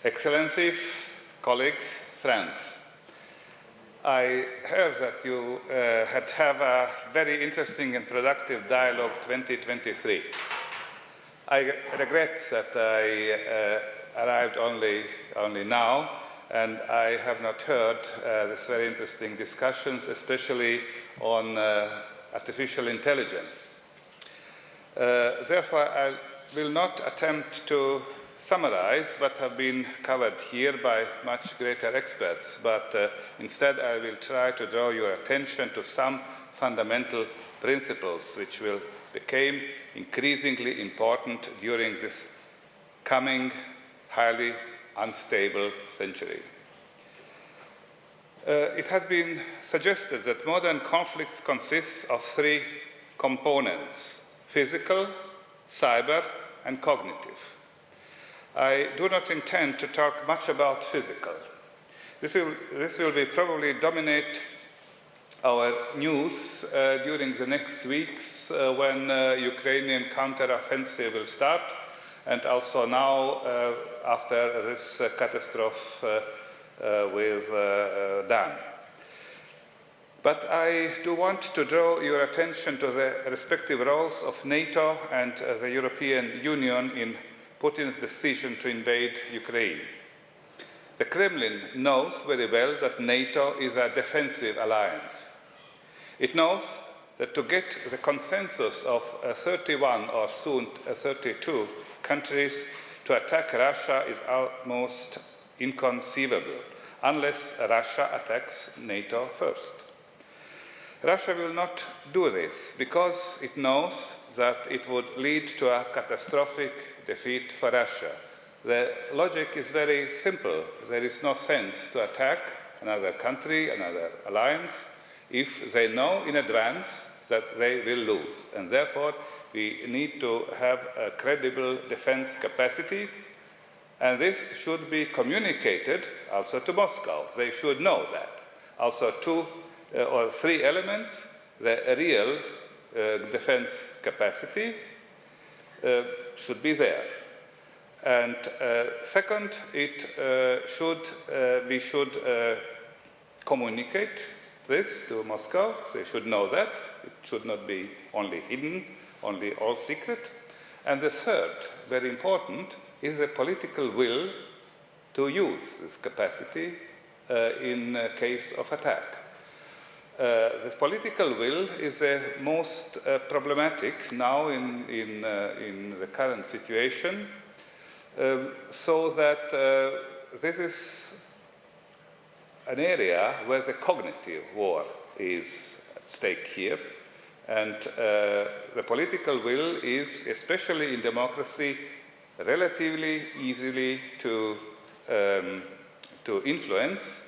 Excellencies, colleagues, friends, I heard that you have a very interesting and productive Dialogue 2023. I regret that I arrived only now, and I have not heard these very interesting discussions, especially on artificial intelligence. Therefore, I will not attempt to summarize what have been covered here by much greater experts, but instead I will try to draw your attention to some fundamental principles which will become increasingly important during this coming highly unstable century. It has been suggested that modern conflicts consist of three components: physical, cyber, and cognitive. I do not intend to talk much about physical. This will probably dominate our news during the next weeks when Ukrainian counter-offensive will start, and also now after this catastrophe with Dan. But I do want to draw your attention to the respective roles of NATO and the European Union in Putin's decision to invade Ukraine. The Kremlin knows very well that NATO is a defensive alliance. It knows that to get the consensus of 31 or soon 32 countries to attack Russia is almost inconceivable, unless Russia attacks NATO first. Russia will not do this because it knows that it would lead to a catastrophic defeat for Russia. The logic is very simple. There is no sense to attack another country, another alliance, if they know in advance that they will lose. And therefore, we need to have credible defense capacities, and this should be communicated also to Moscow. They should know that. Also, two or three elements: the real defense capacity should be there. And second, we should communicate this to Moscow. They should know that. It should not be only hidden, only all secret. And the third, very important, is the political will to use this capacity in case of attack. The political will is the most problematic now in the current situation, so that this is an area where the cognitive war is at stake here, and the political will is, especially in democracy, relatively easily to influence.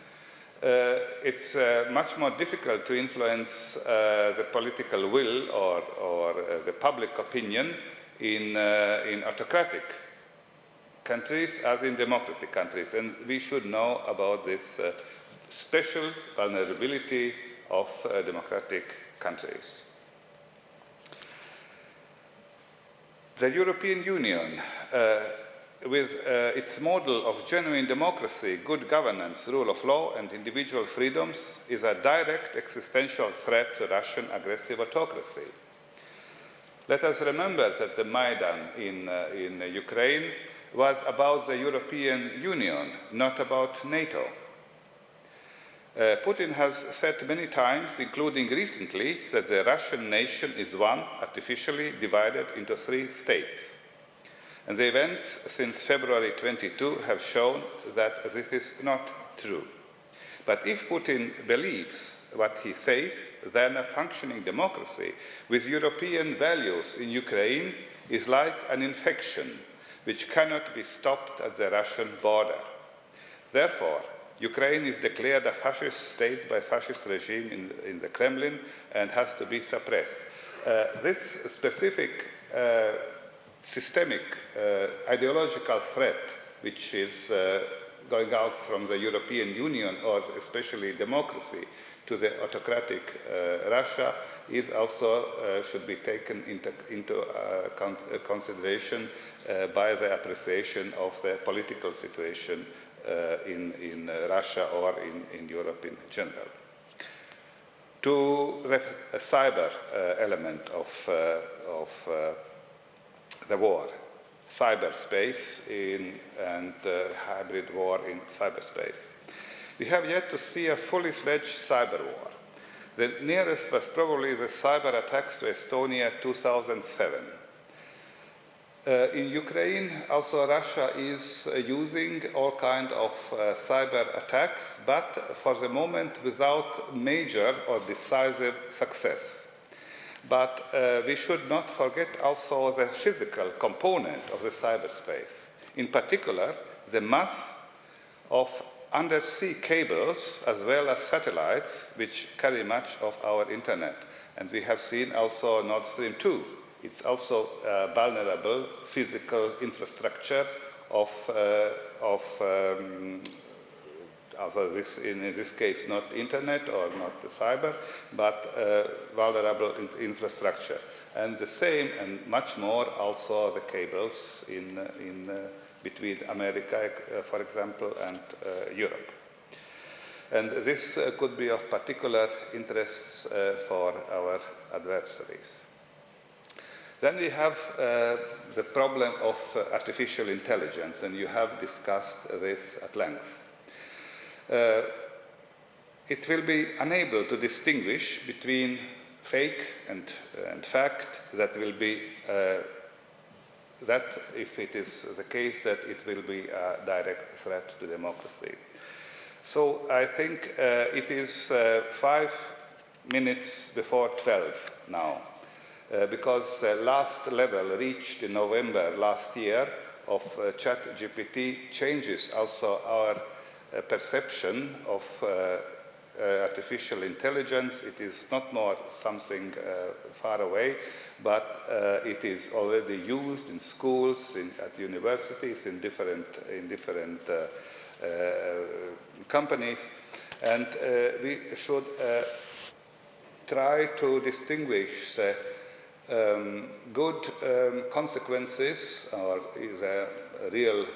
It's much more difficult to influence the political will or the public opinion in autocratic countries as in democratic countries. And we should know about this special vulnerability of democratic countries. The European Union, with its model of genuine democracy, good governance, rule of law, and individual freedoms, is a direct existential threat to Russian aggressive autocracy. Let us remember that the Maidan in Ukraine was about the European Union, not about NATO. Putin has said many times, including recently, that the Russian nation is one artificially divided into three states. And the events since February 22 have shown that this is not true. But if Putin believes what he says, then a functioning democracy with European values in Ukraine is like an infection which cannot be stopped at the Russian border. Therefore, Ukraine is declared a fascist state by fascist regime in the Kremlin and has to be suppressed. This specific systemic ideological threat, which is going out from the European Union, or especially democracy, to the autocratic Russia is also should be taken into consideration by the appreciation of the political situation in Russia or in Europe in general. To the cyber element of the war, cyberspace and hybrid war in cyberspace. We have yet to see a fully fledged cyber war. The nearest was probably the cyber attacks to Estonia 2007. In Ukraine, also Russia is using all kinds of cyber attacks, but for the moment without major or decisive success. But we should not forget also the physical component of the cyberspace. In particular, the mass of undersea cables as well as satellites which carry much of our internet. And we have seen also Nord Stream 2. It's also vulnerable physical infrastructure of also in this case not internet or not the cyber, but vulnerable infrastructure. And the same and much more also the cables in between America, for example, and Europe. And this could be of particular interest for our adversaries. Then we have the problem of artificial intelligence, and you have discussed this at length. It will be unable to distinguish between fake and fact. That will be that if it is the case that it will be a direct threat to democracy. So I think it is 5 minutes before 12 now. Because the last level reached in November last year of ChatGPT changes also our perception of artificial intelligence. It is not more something far away, but it is already used in schools, at universities, in different companies, and we should try to distinguish the good consequences or the real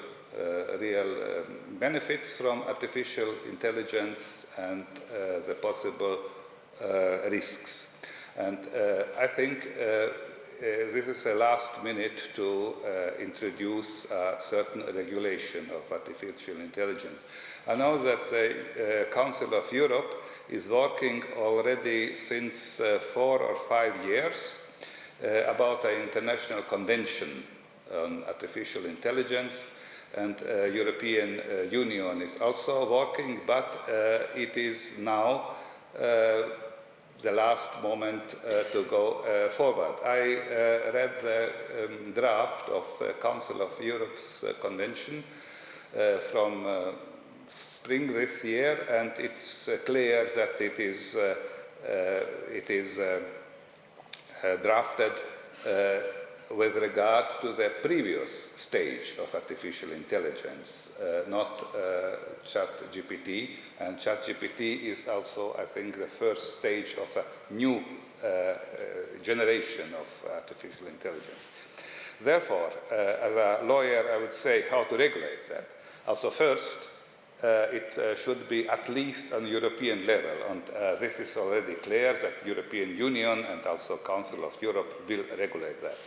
benefits from artificial intelligence and the possible risks. And I think this is the last minute to introduce a certain regulation of artificial intelligence. I know that the Council of Europe is working already since 4 or 5 years about an international convention on artificial intelligence, and European Union is also working, but it is now the last moment to go forward. I read the draft of Council of Europe's convention from spring this year, and it's clear that it is drafted with regard to the previous stage of artificial intelligence, not ChatGPT. And ChatGPT is also, I think, the first stage of a new generation of artificial intelligence. Therefore, as a lawyer, I would say how to regulate that. Also, first, it should be at least on European level, and this is already clear that European Union and also Council of Europe will regulate that.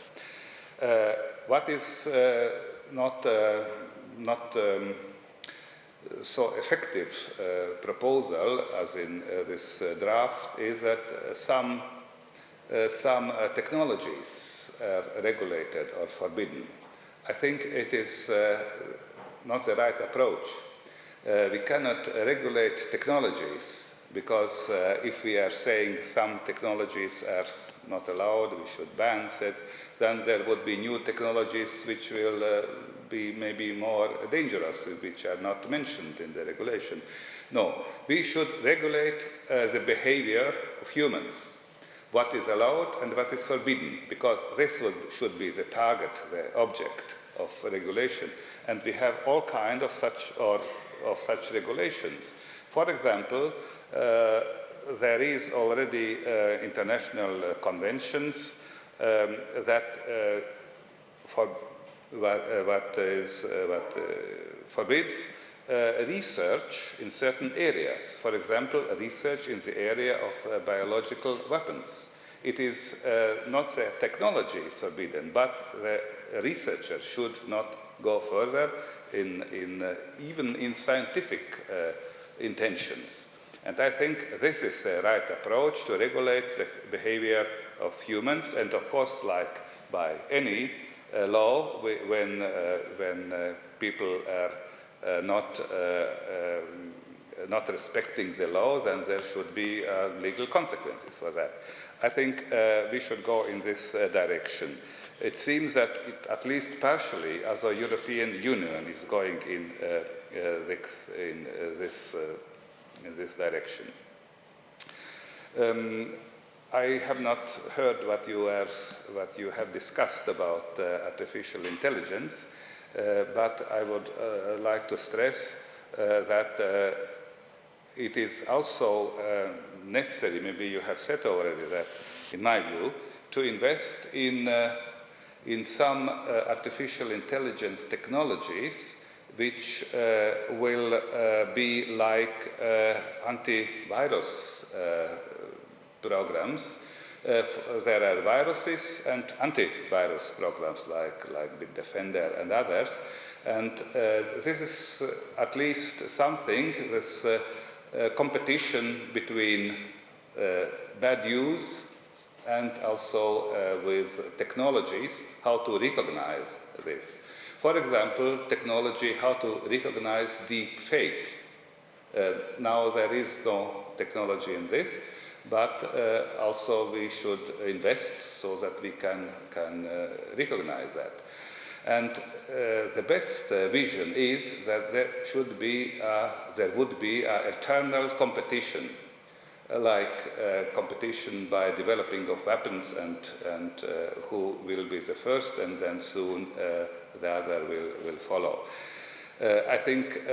What is not so effective proposal as in this draft is that some technologies are regulated or forbidden. I think it is not the right approach. We cannot regulate technologies because if we are saying some technologies are not allowed, we should ban sets, then there would be new technologies which will be maybe more dangerous, which are not mentioned in the regulation. No, we should regulate the behavior of humans, what is allowed and what is forbidden, because this should be the target, the object of regulation. And we have all kinds of such regulations. For example, there is already international conventions that forbids research in certain areas. For example, research in the area of biological weapons. It is not the technology is forbidden, but the researchers should not go further even in scientific intentions. And I think this is the right approach to regulate the behavior of humans, and of course, like by any law, when people are not respecting the law, then there should be legal consequences for that. I think we should go in this direction. It seems that at least partially, as a European Union is going in this direction. I have not heard what you have discussed about artificial intelligence, but I would like to stress that it is also necessary, maybe you have said already that, in my view, to invest in some artificial intelligence technologies which will be like antivirus programs. There are viruses and antivirus programs like Bitdefender and others, and this is at least something, this competition between bad use and also with technologies, how to recognize this. For example, technology, how to recognize deep fake. Now there is no technology in this, but also we should invest so that we can recognize that. And the best vision is that there would be an eternal competition, like competition by developing of weapons and who will be the first, and then soon the other will follow. I think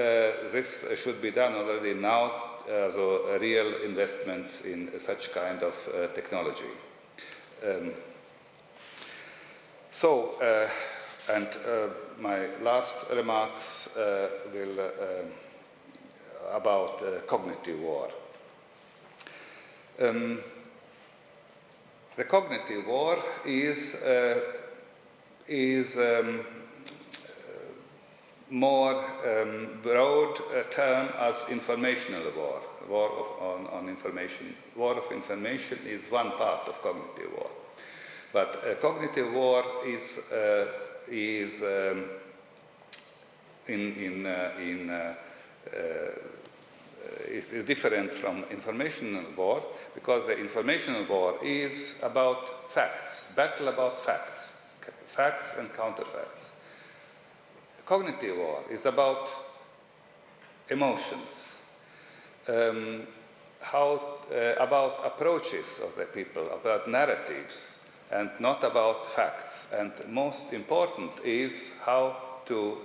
this should be done already now, so real investments in such kind of technology. And my last remarks will about cognitive war. The cognitive war is more broad term as informational war. War on information. War of information is one part of cognitive war, but cognitive war is different from informational war, because the informational war is about facts, battle about facts, facts and counterfacts. Cognitive war is about emotions, about approaches of the people, about narratives, and not about facts. And most important is how to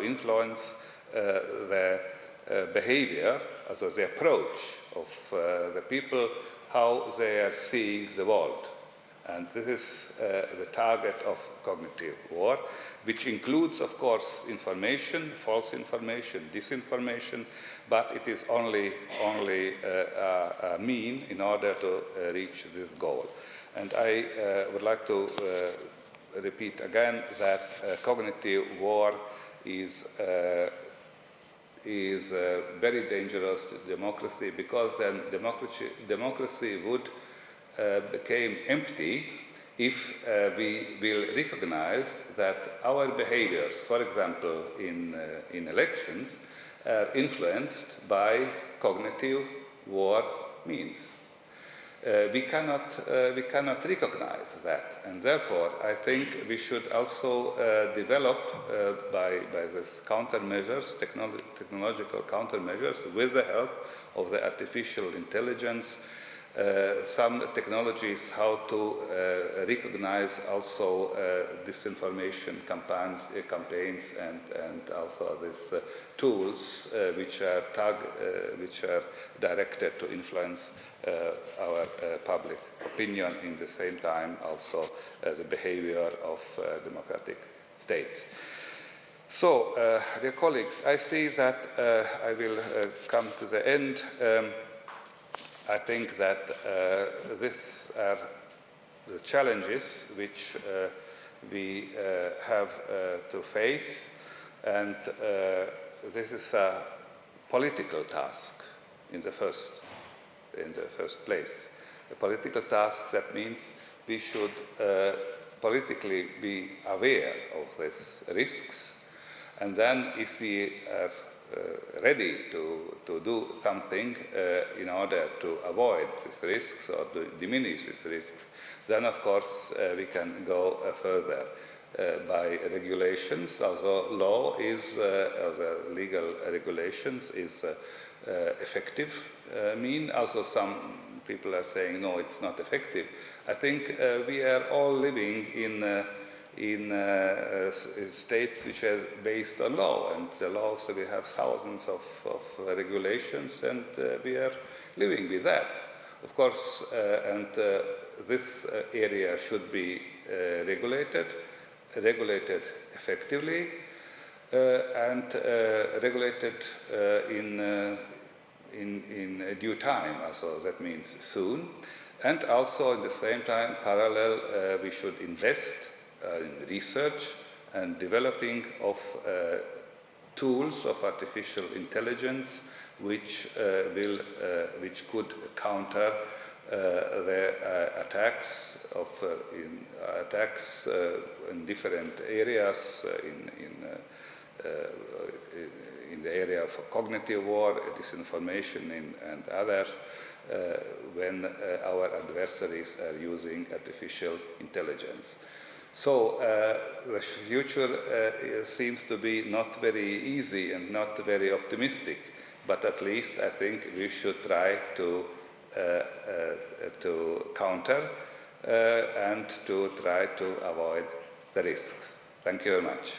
influence the behavior, also the approach of the people, how they are seeing the world. And this is the target of cognitive war, which includes, of course, information, false information, disinformation, but it is only a mean in order to reach this goal. And I would like to repeat again that cognitive war is very dangerous to democracy, because then democracy would become empty if we will recognize that our behaviors, for example, in elections, are influenced by cognitive war means. We cannot recognize that, and therefore I think we should also develop by these countermeasures, technological countermeasures, with the help of the artificial intelligence, some technologies how to recognize also disinformation campaigns and also these tools which are directed to influence our public opinion, in the same time also the behavior of democratic states. So, dear colleagues, I see that I will come to the end. I think that these are the challenges which we have to face, and this is a political task in the first place. A political task, that means we should politically be aware of these risks, and then if we are ready to do something in order to avoid these risks or to diminish these risks, then of course we can go further by regulations. Also, law is, the legal regulations is effective mean. Also, some people are saying, no, it's not effective. I think we are all living in states which are based on law, and the law, so we have thousands of regulations, and we are living with that. Of course, and this area should be regulated effectively, and regulated in due time, also that means soon. And also at the same time, parallel, we should invest in research and developing of tools of artificial intelligence which could counter the attacks in different areas, in the area of cognitive war, disinformation, and others, when our adversaries are using artificial intelligence. So the future seems to be not very easy and not very optimistic, but at least I think we should try to counter and to try to avoid the risks. Thank you very much.